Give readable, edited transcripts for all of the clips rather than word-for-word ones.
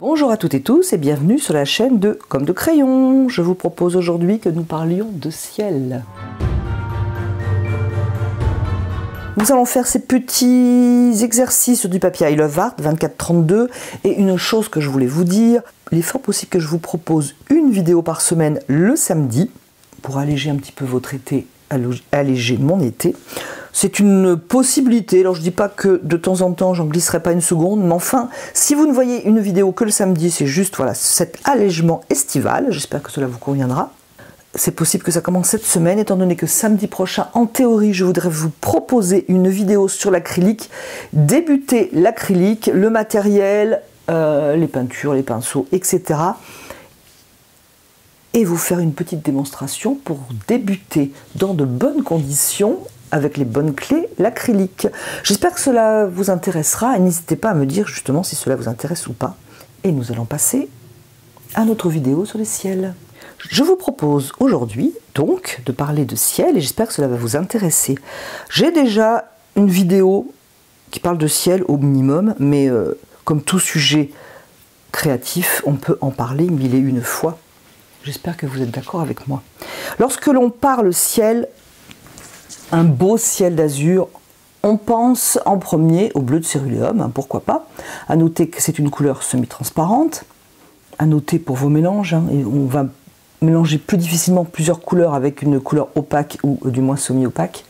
Bonjour à toutes et tous et bienvenue sur la chaîne de Comme de Crayon. Je vous propose aujourd'hui que nous parlions de ciel. Nous allons faire ces petits exercices sur du papier I Love Art 24-32 et une chose que je voulais vous dire, il est fort possible que je vous propose une vidéo par semaine le samedi pour alléger un petit peu votre été, alléger mon été. C'est une possibilité, alors je ne dis pas que de temps en temps j'en glisserai pas une seconde, mais enfin, si vous ne voyez une vidéo que le samedi, c'est juste voilà, cet allègement estival, j'espère que cela vous conviendra. C'est possible que ça commence cette semaine, étant donné que samedi prochain, en théorie, je voudrais vous proposer une vidéo sur l'acrylique, débuter l'acrylique, le matériel, les peintures, les pinceaux, etc. Et vous faire une petite démonstration pour débuter dans de bonnes conditions, avec les bonnes clés, l'acrylique. J'espère que cela vous intéressera et n'hésitez pas à me dire justement si cela vous intéresse ou pas. Et nous allons passer à notre vidéo sur les ciels. Je vous propose aujourd'hui donc de parler de ciel et j'espère que cela va vous intéresser. J'ai déjà une vidéo qui parle de ciel au minimum, mais comme tout sujet créatif, on peut en parler mille et une fois. J'espère que vous êtes d'accord avec moi. Lorsque l'on parle ciel, un beau ciel d'azur, on pense en premier au bleu de céruléum, hein, pourquoi pas. À noter que c'est une couleur semi-transparente. À noter pour vos mélanges, hein, et on va mélanger plus difficilement plusieurs couleurs avec une couleur opaque ou du moins semi-opaque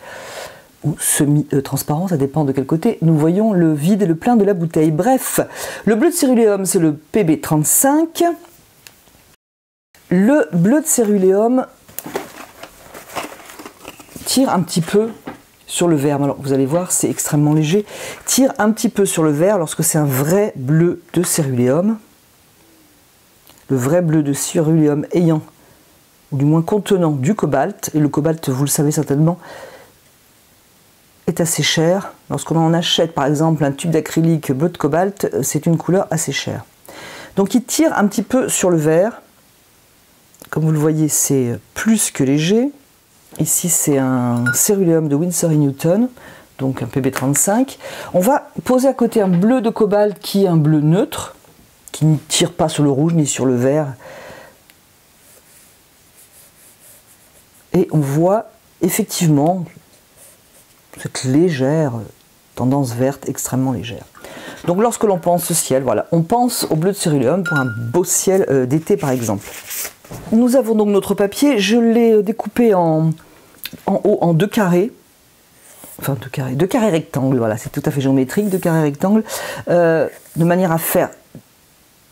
ou semi-transparent, ça dépend de quel côté nous voyons le vide et le plein de la bouteille. Bref, le bleu de céruléum c'est le PB35. Le bleu de céruléum tire un petit peu sur le vert. Alors vous allez voir, c'est extrêmement léger. Tire un petit peu sur le vert lorsque c'est un vrai bleu de céruléum. Le vrai bleu de céruléum ayant, ou du moins contenant du cobalt. Et le cobalt, vous le savez certainement, est assez cher. Lorsqu'on en achète par exemple un tube d'acrylique bleu de cobalt, c'est une couleur assez chère. Donc il tire un petit peu sur le vert. Comme vous le voyez, c'est plus que léger. Ici, c'est un céruléum de Winsor & Newton, donc un PB35. On va poser à côté un bleu de cobalt qui est un bleu neutre, qui ne tire pas sur le rouge ni sur le vert. Et on voit effectivement cette légère tendance verte, extrêmement légère. Donc lorsque l'on pense au ciel, voilà, on pense au bleu de céruléum pour un beau ciel d'été par exemple. Nous avons donc notre papier, je l'ai découpé en haut en deux carrés, enfin deux carrés rectangles, voilà, c'est tout à fait géométrique, deux carrés rectangles, de manière à faire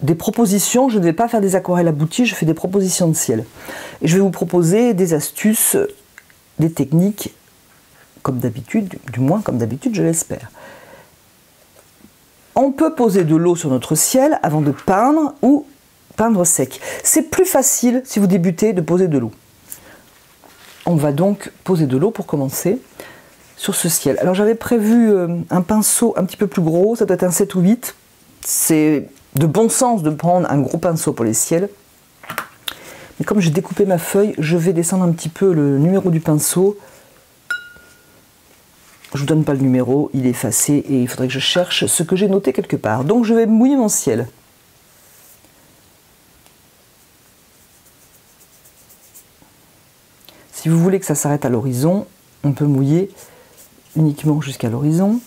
des propositions. Je ne vais pas faire des aquarelles abouties, je fais des propositions de ciel. Et je vais vous proposer des astuces, des techniques, comme d'habitude, du moins comme d'habitude, je l'espère. On peut poser de l'eau sur notre ciel avant de peindre ou peindre sec. C'est plus facile si vous débutez de poser de l'eau. On va donc poser de l'eau pour commencer sur ce ciel. Alors j'avais prévu un pinceau un petit peu plus gros, ça doit être un 7 ou 8. C'est de bon sens de prendre un gros pinceau pour les ciels. Mais comme j'ai découpé ma feuille, je vais descendre un petit peu le numéro du pinceau. Je ne vous donne pas le numéro, il est effacé et il faudrait que je cherche ce que j'ai noté quelque part. Donc je vais mouiller mon ciel. Si vous voulez que ça s'arrête à l'horizon, on peut mouiller uniquement jusqu'à l'horizon.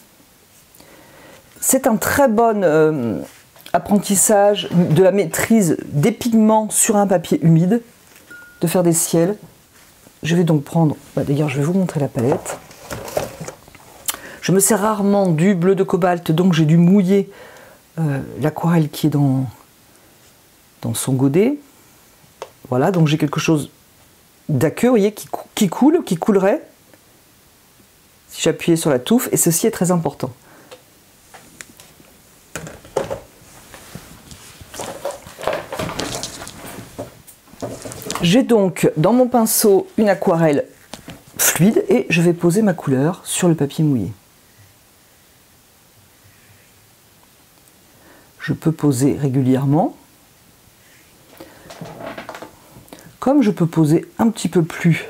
C'est un très bon apprentissage de la maîtrise des pigments sur un papier humide, de faire des ciels. Je vais donc prendre, d'ailleurs je vais vous montrer la palette. Je me sers rarement du bleu de cobalt, donc j'ai dû mouiller l'aquarelle qui est dans son godet. Voilà, donc j'ai quelque chose d'aqueux, vous voyez, qui coulerait si j'appuyais sur la touffe, et ceci est très important. J'ai donc dans mon pinceau une aquarelle fluide et je vais poser ma couleur sur le papier mouillé. Je peux poser régulièrement, comme je peux poser un petit peu plus,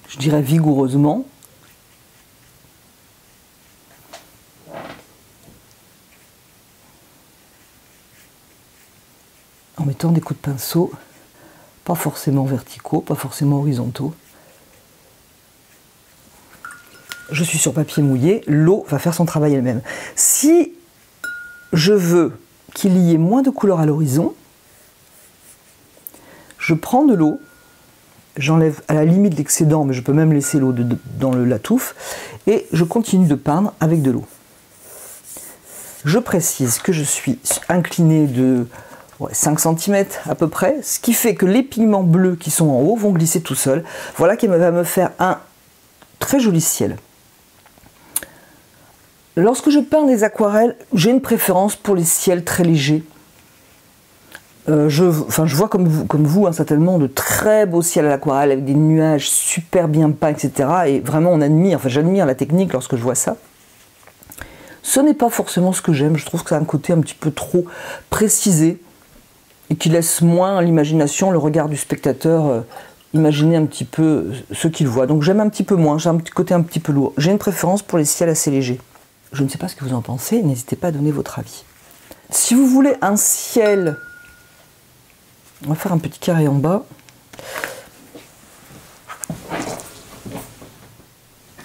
je dirais vigoureusement. en mettant des coups de pinceau, pas forcément verticaux, pas forcément horizontaux. Je suis sur papier mouillé, l'eau va faire son travail elle-même. Si je veux qu'il y ait moins de couleur à l'horizon, je prends de l'eau, j'enlève à la limite l'excédent, mais je peux même laisser l'eau dans la touffe, et je continue de peindre avec de l'eau. Je précise que je suis incliné de 5 cm à peu près, ce qui fait que les pigments bleus qui sont en haut vont glisser tout seuls. Voilà qui va me faire un très joli ciel. Lorsque je peins des aquarelles, j'ai une préférence pour les ciels très légers. Je vois comme vous certainement de très beaux ciels à l'aquarelle avec des nuages super bien peints, etc. Et vraiment on admire, j'admire la technique lorsque je vois ça. Ce n'est pas forcément ce que j'aime, je trouve que ça a un côté un petit peu trop précisé et qui laisse moins l'imagination, le regard du spectateur imaginer un petit peu ce qu'il voit. Donc j'aime un petit peu moins, j'ai un petit côté un petit peu lourd. J'ai une préférence pour les ciels assez légers. Je ne sais pas ce que vous en pensez, n'hésitez pas à donner votre avis. Si vous voulez un ciel, on va faire un petit carré en bas.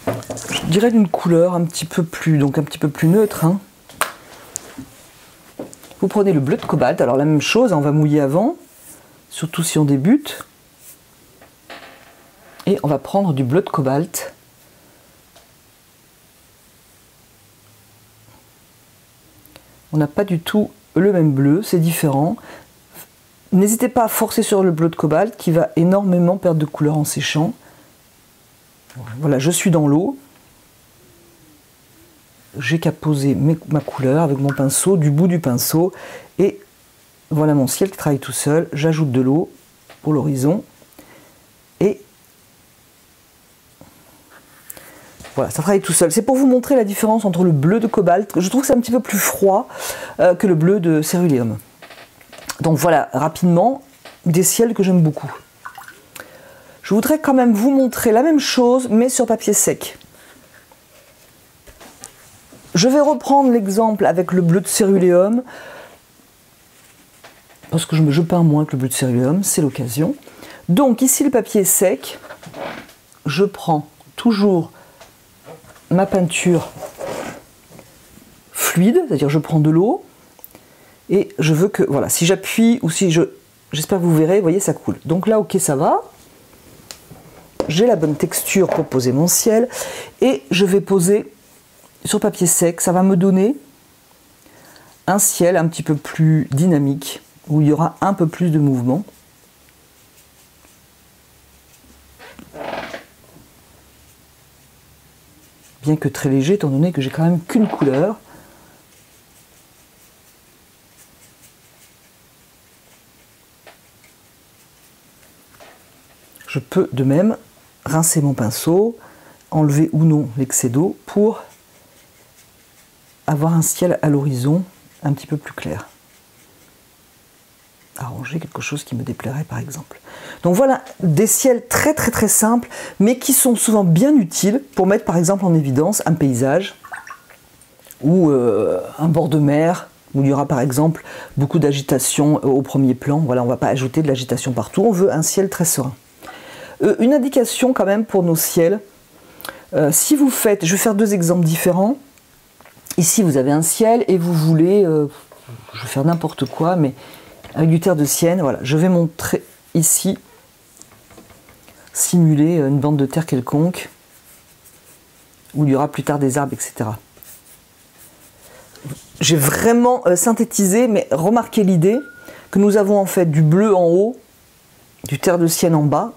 Je dirais d'une couleur un petit peu plus neutre. Hein. Vous prenez le bleu de cobalt, alors la même chose, on va mouiller avant, surtout si on débute. Et on va prendre du bleu de cobalt. On n'a pas du tout le même bleu, c'est différent. N'hésitez pas à forcer sur le bleu de cobalt qui va énormément perdre de couleur en séchant. Voilà, je suis dans l'eau. J'ai qu'à poser ma couleur avec mon pinceau, du bout du pinceau. Et voilà mon ciel qui travaille tout seul. J'ajoute de l'eau pour l'horizon. Et voilà, ça travaille tout seul. C'est pour vous montrer la différence entre le bleu de cobalt. Je trouve que c'est un petit peu plus froid que le bleu de céruléum. Donc voilà, rapidement, des ciels que j'aime beaucoup. Je voudrais quand même vous montrer la même chose, mais sur papier sec. Je vais reprendre l'exemple avec le bleu de céruléum, parce que je peins moins que le bleu de céruléum, c'est l'occasion. Donc ici, le papier est sec. Je prends toujours ma peinture fluide, c'est-à-dire je prends de l'eau, et je veux que, voilà, si j'appuie ou si j'espère que vous verrez, vous voyez, ça coule. Donc là, ok, ça va. J'ai la bonne texture pour poser mon ciel, et je vais poser sur papier sec, ça va me donner un ciel un petit peu plus dynamique, où il y aura un peu plus de mouvement. Bien que très léger, étant donné que j'ai quand même qu'une couleur. Je peux de même rincer mon pinceau, enlever ou non l'excès d'eau pour avoir un ciel à l'horizon un petit peu plus clair. Arranger quelque chose qui me déplairait par exemple. Donc voilà des ciels très très très simples mais qui sont souvent bien utiles pour mettre par exemple en évidence un paysage ou un bord de mer où il y aura par exemple beaucoup d'agitation au premier plan. Voilà, on ne va pas ajouter de l'agitation partout, on veut un ciel très serein. Une indication quand même pour nos ciels, si vous faites, je vais faire deux exemples différents. Ici vous avez un ciel et vous voulez, je vais faire n'importe quoi, mais avec du terre de sienne, voilà, je vais montrer ici, simuler une bande de terre quelconque, où il y aura plus tard des arbres, etc. J'ai vraiment synthétisé, mais remarquez l'idée que nous avons en fait du bleu en haut, du terre de sienne en bas.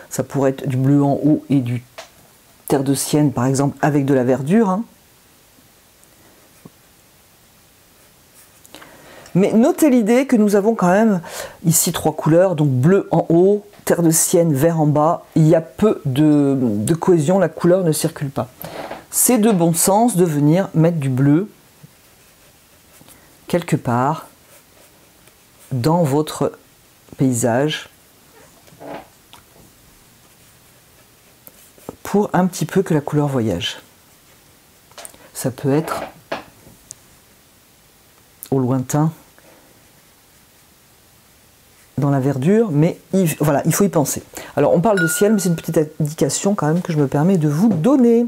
Ça pourrait être du bleu en haut et du terre de sienne, par exemple, avec de la verdure. Hein. Mais notez l'idée que nous avons quand même ici trois couleurs, donc bleu en haut, terre de sienne, vert en bas. Il y a peu de cohésion, la couleur ne circule pas. C'est de bon sens de venir mettre du bleu quelque part dans votre paysage pour un petit peu que la couleur voyage. Ça peut être au lointain dans la verdure, mais voilà, il faut y penser. Alors on parle de ciel, mais c'est une petite indication quand même que je me permets de vous donner.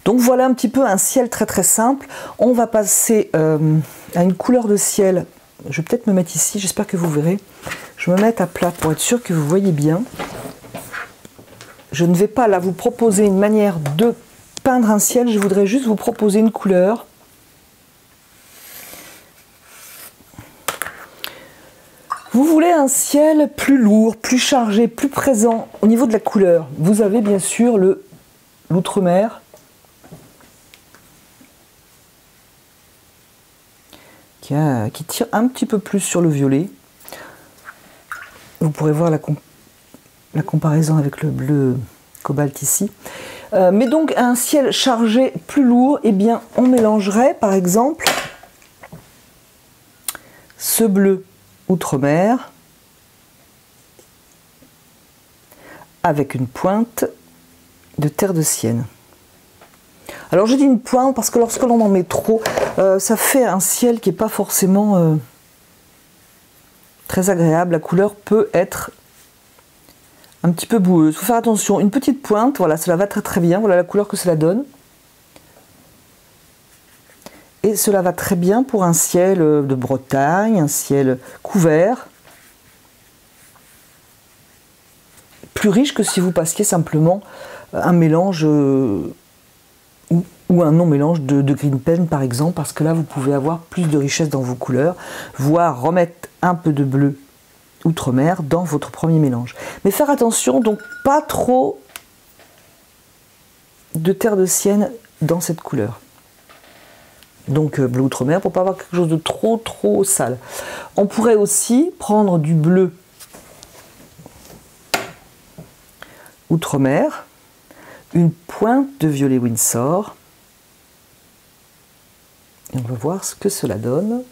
Donc voilà un petit peu un ciel très très simple. On va passer à une couleur de ciel. Je vais peut-être me mettre ici, j'espère que vous verrez. Je me mets à plat pour être sûr que vous voyez bien. Je ne vais pas là vous proposer une manière de peindre un ciel, je voudrais juste vous proposer une couleur. Vous voulez un ciel plus lourd, plus chargé, plus présent au niveau de la couleur. Vous avez bien sûr l'outre-mer qui tire un petit peu plus sur le violet. Vous pourrez voir la comparaison avec le bleu cobalt ici. Mais donc un ciel chargé plus lourd, eh bien on mélangerait par exemple ce bleu outre-mer avec une pointe de terre de Sienne. Alors je dis une pointe parce que lorsque l'on en met trop, ça fait un ciel qui n'est pas forcément très agréable. La couleur peut être un petit peu boueuse. Il faut faire attention. Une petite pointe, voilà, cela va très très bien. Voilà la couleur que cela donne. Et cela va très bien pour un ciel de Bretagne, un ciel couvert. Plus riche que si vous passiez simplement un mélange ou un non-mélange de green pen par exemple, parce que là vous pouvez avoir plus de richesse dans vos couleurs, voire remettre un peu de bleu outre-mer dans votre premier mélange. Mais faire attention, donc pas trop de terre de Sienne dans cette couleur. Donc bleu outre-mer pour pas avoir quelque chose de trop sale. On pourrait aussi prendre du bleu outre-mer, une pointe de violet Winsor, et on va voir ce que cela donne.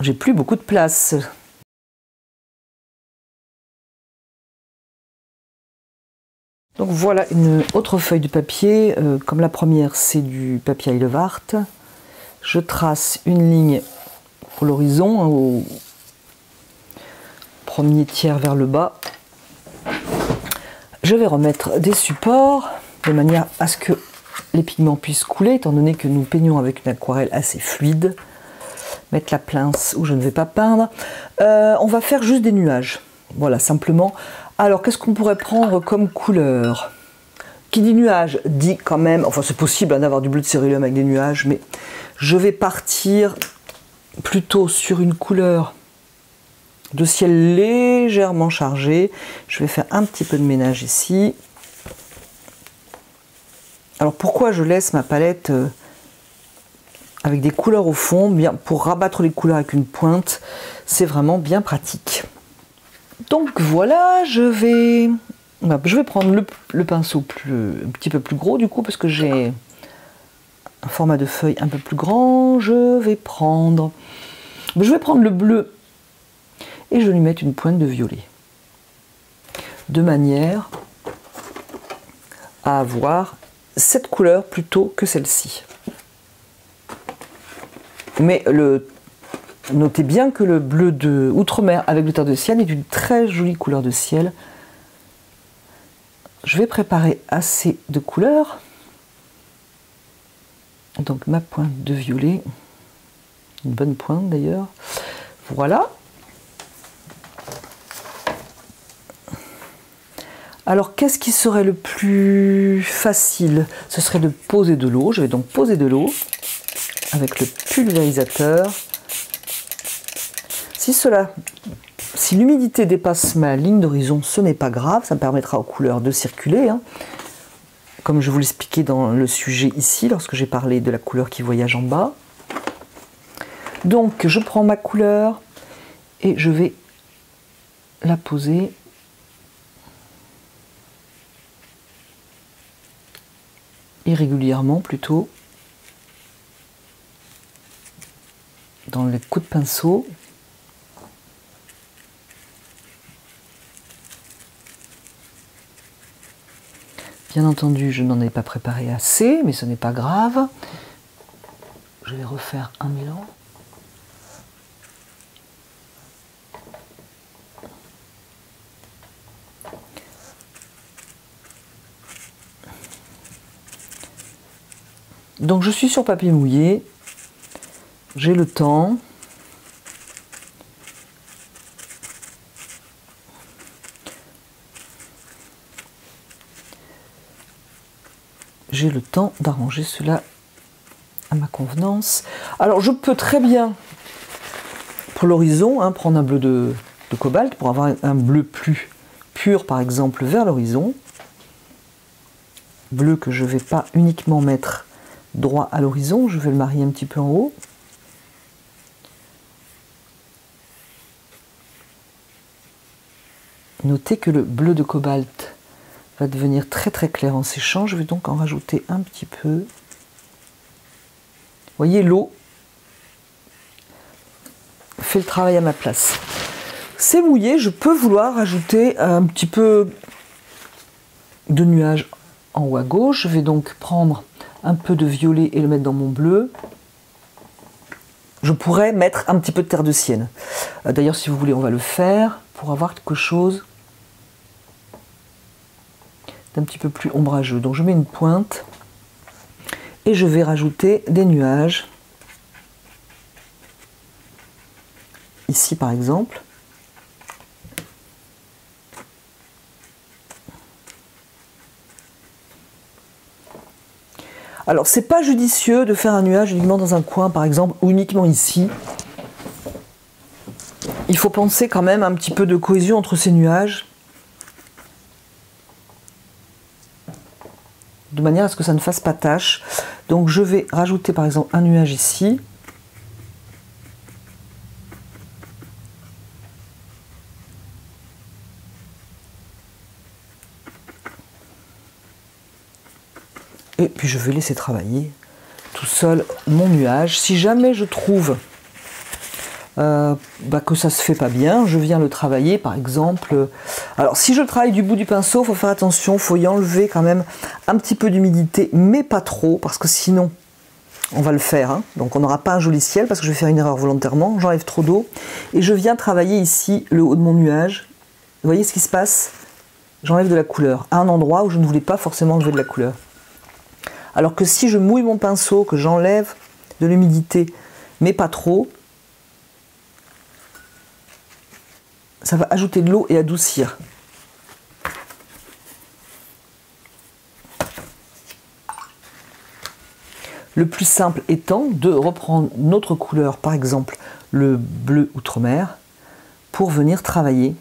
J'ai plus beaucoup de place. Donc voilà une autre feuille de papier, comme la première c'est du papier Heilevart. Je trace une ligne pour l'horizon, hein, au premier tiers vers le bas. Je vais remettre des supports de manière à ce que les pigments puissent couler, étant donné que nous peignons avec une aquarelle assez fluide. Mettre la pince où je ne vais pas peindre. On va faire juste des nuages. Voilà, simplement. Alors, qu'est-ce qu'on pourrait prendre comme couleur? Qui dit nuage dit quand même, enfin c'est possible hein, d'avoir du bleu de céruleum avec des nuages, mais je vais partir plutôt sur une couleur de ciel légèrement chargé. Je vais faire un petit peu de ménage ici. Alors pourquoi je laisse ma palette avec des couleurs au fond, bien pour rabattre les couleurs avec une pointe, c'est vraiment bien pratique. Donc voilà, je vais prendre le pinceau un petit peu plus gros du coup, parce que j'ai un format de feuille un peu plus grand. Je vais prendre le bleu et je vais lui mettre une pointe de violet, de manière à avoir cette couleur plutôt que celle-ci. Mais notez bien que le bleu de Outre-mer avec le terre de Sienne est une très jolie couleur de ciel. Je vais préparer assez de couleurs. Donc ma pointe de violet, une bonne pointe d'ailleurs. Voilà. Alors qu'est-ce qui serait le plus facile? Ce serait de poser de l'eau. Je vais donc poser de l'eau avec le pulvérisateur. Si l'humidité dépasse ma ligne d'horizon, ce n'est pas grave, ça me permettra aux couleurs de circuler, hein. Comme je vous l'expliquais dans le sujet ici, lorsque j'ai parlé de la couleur qui voyage en bas. Donc je prends ma couleur et je vais la poser irrégulièrement plutôt dans les coups de pinceau. Bien entendu, je n'en ai pas préparé assez, mais ce n'est pas grave. Je vais refaire un mélange. Donc je suis sur papier mouillé, j'ai le temps. J'ai le temps d'arranger cela à ma convenance. Alors je peux très bien, pour l'horizon, hein, prendre un bleu de cobalt pour avoir un bleu plus pur, par exemple, vers l'horizon. Bleu que je ne vais pas uniquement mettre droit à l'horizon, je vais le marier un petit peu en haut. Notez que le bleu de cobalt va devenir très très clair en séchant. Je vais donc en rajouter un petit peu. Vous voyez, l'eau fait le travail à ma place. C'est mouillé, je peux vouloir ajouter un petit peu de nuages en haut à gauche. Je vais donc prendre un peu de violet et le mettre dans mon bleu. Je pourrais mettre un petit peu de terre de Sienne. D'ailleurs, si vous voulez, on va le faire pour avoir quelque chose d'un petit peu plus ombrageux. Donc je mets une pointe et je vais rajouter des nuages. Ici par exemple. Alors c'est pas judicieux de faire un nuage uniquement dans un coin par exemple ou uniquement ici. Il faut penser quand même un petit peu de cohésion entre ces nuages. De manière à ce que ça ne fasse pas tache. Donc je vais rajouter par exemple un nuage ici. Et puis je vais laisser travailler tout seul mon nuage. Si jamais je trouve que ça se fait pas bien, je viens le travailler par exemple. Alors si je travaille du bout du pinceau, il faut faire attention, il faut y enlever quand même un petit peu d'humidité, mais pas trop, parce que sinon on va le faire, hein. Donc on n'aura pas un joli ciel, parce que je vais faire une erreur volontairement, j'enlève trop d'eau, et je viens travailler ici le haut de mon nuage. Vous voyez ce qui se passe? J'enlève de la couleur, à un endroit où je ne voulais pas forcément enlever de la couleur. Alors que si je mouille mon pinceau, que j'enlève de l'humidité, mais pas trop, ça va ajouter de l'eau et adoucir. Le plus simple étant de reprendre notre couleur, par exemple le bleu outre-mer, pour venir travailler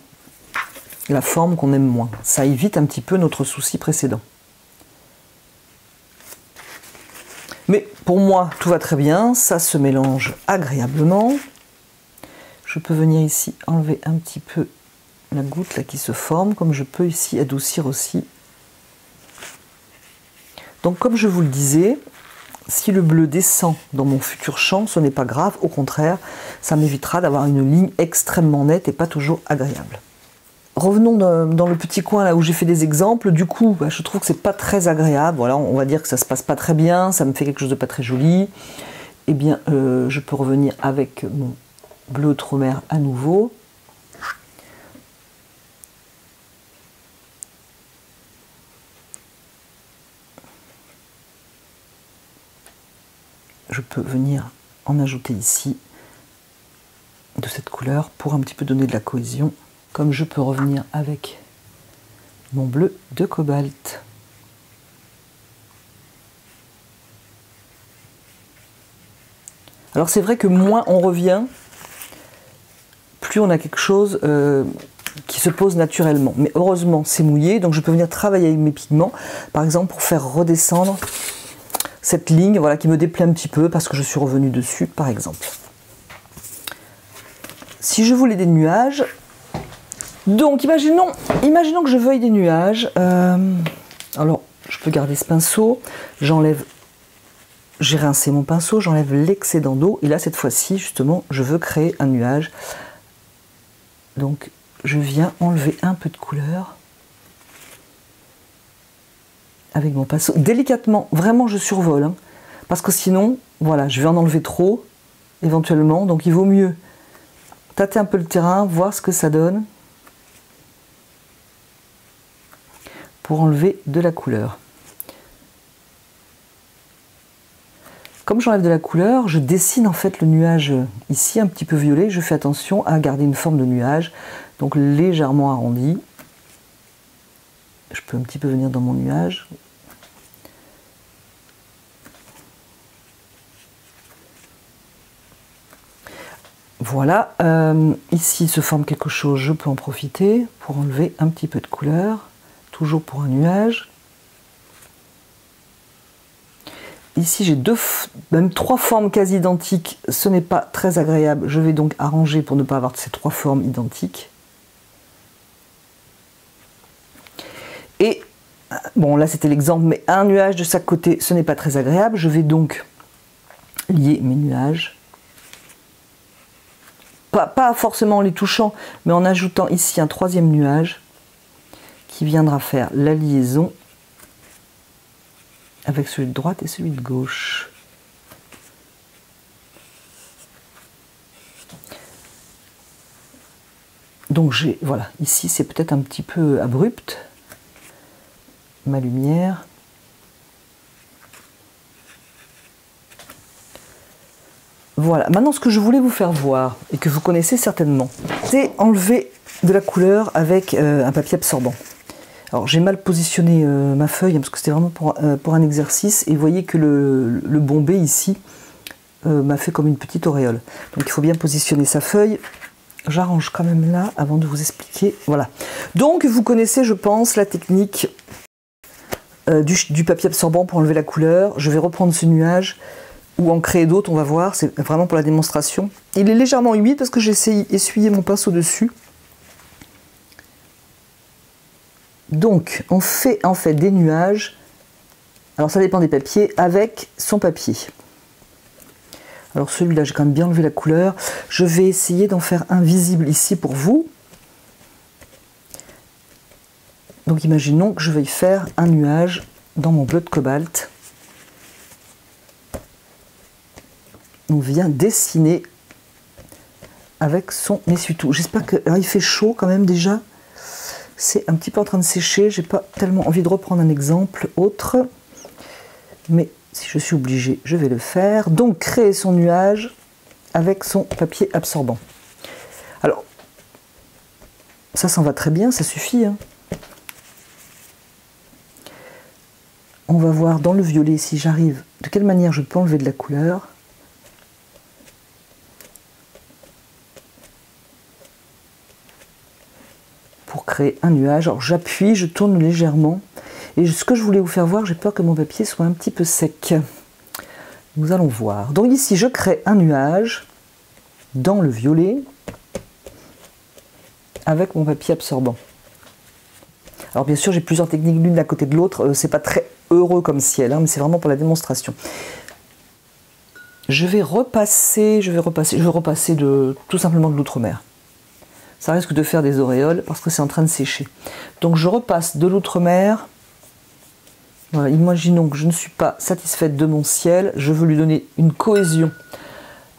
la forme qu'on aime moins. Ça évite un petit peu notre souci précédent. Mais pour moi, tout va très bien, ça se mélange agréablement. Je peux venir ici enlever un petit peu la goutte là qui se forme, comme je peux ici adoucir aussi. Donc comme je vous le disais, si le bleu descend dans mon futur champ, ce n'est pas grave, au contraire, ça m'évitera d'avoir une ligne extrêmement nette et pas toujours agréable. Revenons dans le petit coin là où j'ai fait des exemples. Du coup, je trouve que c'est pas très agréable. Voilà, on va dire que ça se passe pas très bien, ça me fait quelque chose de pas très joli. Eh bien, je peux revenir avec mon bleu outre-mer à nouveau. Je peux venir en ajouter ici de cette couleur pour un petit peu donner de la cohésion. Comme je peux revenir avec mon bleu de cobalt. Alors c'est vrai que moins on revient, plus on a quelque chose qui se pose naturellement. Mais heureusement c'est mouillé, donc je peux venir travailler avec mes pigments, par exemple pour faire redescendre cette ligne, voilà, qui me déplaît un petit peu parce que je suis revenu dessus, par exemple. Si je voulais des nuages, donc imaginons que je veuille des nuages. Alors je peux garder ce pinceau, j'enlève, j'ai rincé mon pinceau, j'enlève l'excédent d'eau, et là cette fois-ci justement je veux créer un nuage. Donc je viens enlever un peu de couleur avec mon pinceau, délicatement, vraiment je survole, hein, parce que sinon, voilà, je vais en enlever trop, éventuellement, donc il vaut mieux tâter un peu le terrain, voir ce que ça donne, pour enlever de la couleur. Comme j'enlève de la couleur, je dessine en fait le nuage ici un petit peu violet. Je fais attention à garder une forme de nuage, donc légèrement arrondi. Je peux un petit peu venir dans mon nuage. Voilà, ici se forme quelque chose, je peux en profiter pour enlever un petit peu de couleur, toujours pour un nuage. Ici j'ai même trois formes quasi identiques, ce n'est pas très agréable, je vais donc arranger pour ne pas avoir ces trois formes identiques. Et, bon là c'était l'exemple, mais un nuage de chaque côté, ce n'est pas très agréable, je vais donc lier mes nuages. Pas forcément en les touchant, mais en ajoutant ici un troisième nuage qui viendra faire la liaison avec celui de droite et celui de gauche. Donc j'ai, voilà, ici c'est peut-être un petit peu abrupt, ma lumière. Voilà, maintenant ce que je voulais vous faire voir, et que vous connaissez certainement, c'est enlever de la couleur avec un papier absorbant. Alors j'ai mal positionné ma feuille, parce que c'était vraiment pour un exercice, et vous voyez que le bombé ici m'a fait comme une petite auréole. Donc il faut bien positionner sa feuille. J'arrange quand même là, avant de vous expliquer. Voilà. Donc vous connaissez, je pense, la technique du papier absorbant pour enlever la couleur. Je vais reprendre ce nuage, ou en créer d'autres, on va voir, c'est vraiment pour la démonstration. Il est légèrement humide parce que j'ai essuyé mon pinceau dessus. Donc, on fait en fait des nuages, alors ça dépend des papiers, avec son papier. Alors celui-là, j'ai quand même bien enlevé la couleur. Je vais essayer d'en faire un visible ici pour vous. Donc imaginons que je vais faire un nuage dans mon bleu de cobalt. On vient dessiner avec son essuie-tout. J'espère que... Alors il fait chaud quand même déjà. C'est un petit peu en train de sécher. J'ai pas tellement envie de reprendre un exemple autre. Mais si je suis obligée, je vais le faire. Donc créer son nuage avec son papier absorbant. Alors, ça s'en va très bien, ça suffit. Hein. On va voir dans le violet si j'arrive, de quelle manière je peux enlever de la couleur. Pour créer un nuage. Alors j'appuie, je tourne légèrement. Et ce que je voulais vous faire voir, j'ai peur que mon papier soit un petit peu sec. Nous allons voir. Donc ici, je crée un nuage dans le violet avec mon papier absorbant. Alors bien sûr, j'ai plusieurs techniques l'une à côté de l'autre. C'est pas très heureux comme ciel, hein, mais c'est vraiment pour la démonstration. Je vais repasser tout simplement de l'outremer. Ça risque de faire des auréoles parce que c'est en train de sécher. Donc je repasse de l'outremer. Voilà, imaginons que je ne suis pas satisfaite de mon ciel. Je veux lui donner une cohésion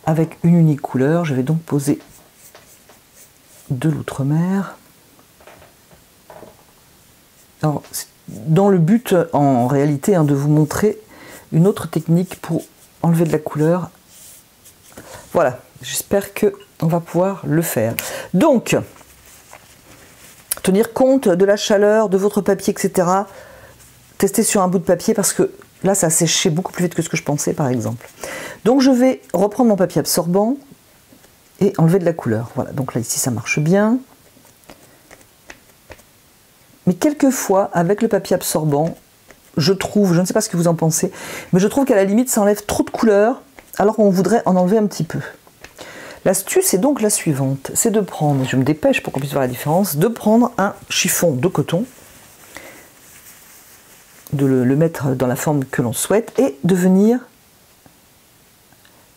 avec une unique couleur. Je vais donc poser de l'outremer. Alors, dans le but, en réalité, hein, de vous montrer une autre technique pour enlever de la couleur. Voilà, j'espère que on va pouvoir le faire. Donc, tenir compte de la chaleur, de votre papier, etc. Tester sur un bout de papier parce que là, ça a séché beaucoup plus vite que ce que je pensais, par exemple. Donc, je vais reprendre mon papier absorbant et enlever de la couleur. Voilà, donc là, ici, ça marche bien. Mais quelquefois, avec le papier absorbant, je trouve, je ne sais pas ce que vous en pensez, mais je trouve qu'à la limite, ça enlève trop de couleur, alors qu'on voudrait en enlever un petit peu. L'astuce est donc la suivante, c'est de prendre, je me dépêche pour qu'on puisse voir la différence, de prendre un chiffon de coton, de le mettre dans la forme que l'on souhaite, et de venir,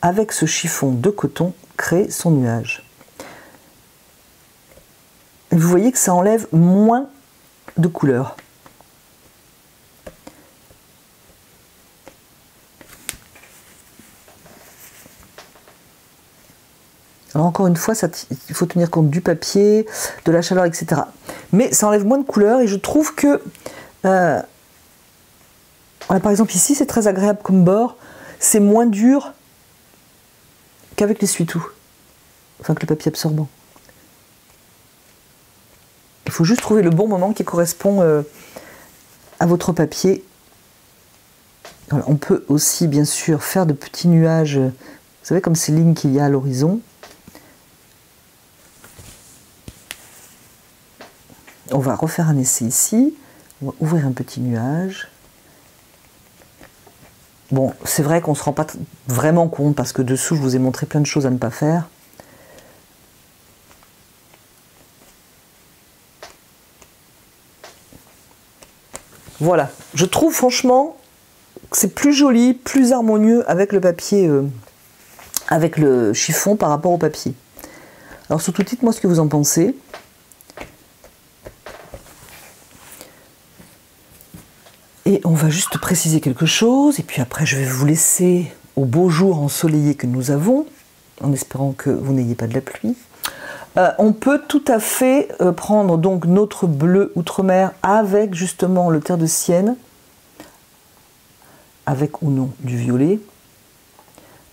avec ce chiffon de coton, créer son nuage. Et vous voyez que ça enlève moins de couleur. Alors encore une fois, il faut tenir compte du papier, de la chaleur, etc. Mais ça enlève moins de couleur et je trouve que, par exemple ici, c'est très agréable comme bord. c'est moins dur qu'avec l'essuie-tout, enfin que le papier absorbant. Il faut juste trouver le bon moment qui correspond à votre papier. Voilà, on peut aussi bien sûr faire de petits nuages, vous savez comme ces lignes qu'il y a à l'horizon. On va refaire un essai ici, on va ouvrir un petit nuage. Bon, c'est vrai qu'on ne se rend pas vraiment compte parce que dessous je vous ai montré plein de choses à ne pas faire. Voilà, je trouve franchement que c'est plus joli, plus harmonieux avec le papier, avec le chiffon par rapport au papier. Alors surtout dites-moi ce que vous en pensez. Et on va juste préciser quelque chose, et puis après je vais vous laisser au beau jour ensoleillé que nous avons, en espérant que vous n'ayez pas de la pluie. On peut tout à fait prendre donc notre bleu outre-mer avec justement le terre de Sienne, avec ou non du violet,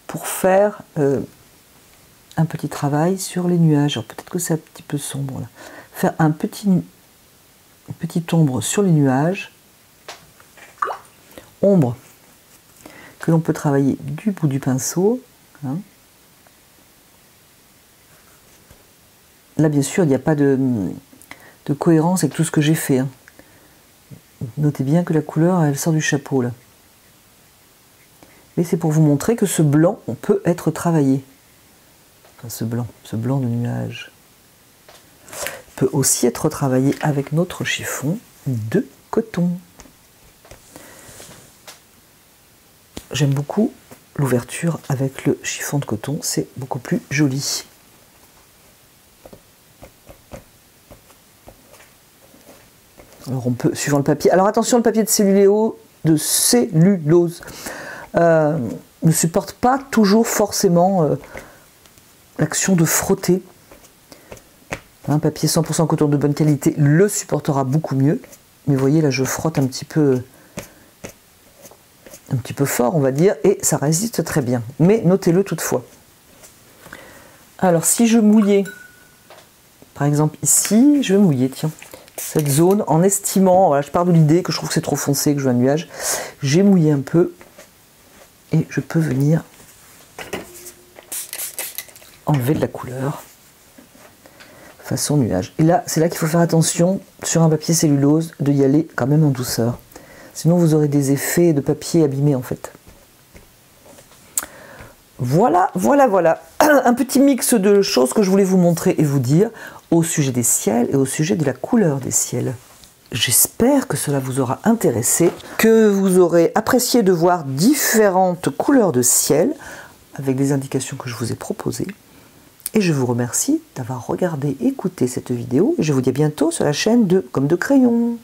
pour faire un petit travail sur les nuages. Alors peut-être que c'est un petit peu sombre là. Faire une petite ombre sur les nuages, ombre que l'on peut travailler du bout du pinceau. Hein. Là, bien sûr, il n'y a pas de cohérence avec tout ce que j'ai fait. Hein. Notez bien que la couleur, elle sort du chapeau, là. Mais c'est pour vous montrer que ce blanc, on peut être travaillé. Enfin, ce blanc de nuage, peut aussi être travaillé avec notre chiffon de coton. J'aime beaucoup l'ouverture avec le chiffon de coton, c'est beaucoup plus joli. Alors on peut, suivant le papier, alors attention, le papier de cellulose ne supporte pas toujours forcément l'action de frotter. Un papier 100% coton de bonne qualité le supportera beaucoup mieux. Mais vous voyez là, je frotte un petit peu fort, on va dire, et ça résiste très bien. Mais notez-le toutefois. Alors si je mouillais, par exemple ici, je vais mouiller, tiens, cette zone en estimant, voilà, je pars de l'idée que je trouve que c'est trop foncé, que je veux un nuage, j'ai mouillé un peu et je peux venir enlever de la couleur façon nuage. Et là, c'est là qu'il faut faire attention sur un papier cellulose de y aller quand même en douceur. Sinon, vous aurez des effets de papier abîmé en fait. Voilà, voilà, voilà. Un petit mix de choses que je voulais vous montrer et vous dire au sujet des ciels et au sujet de la couleur des ciels. J'espère que cela vous aura intéressé, que vous aurez apprécié de voir différentes couleurs de ciel avec des indications que je vous ai proposées. Et je vous remercie d'avoir regardé, écouté cette vidéo. Et je vous dis à bientôt sur la chaîne de Comme de Crayon.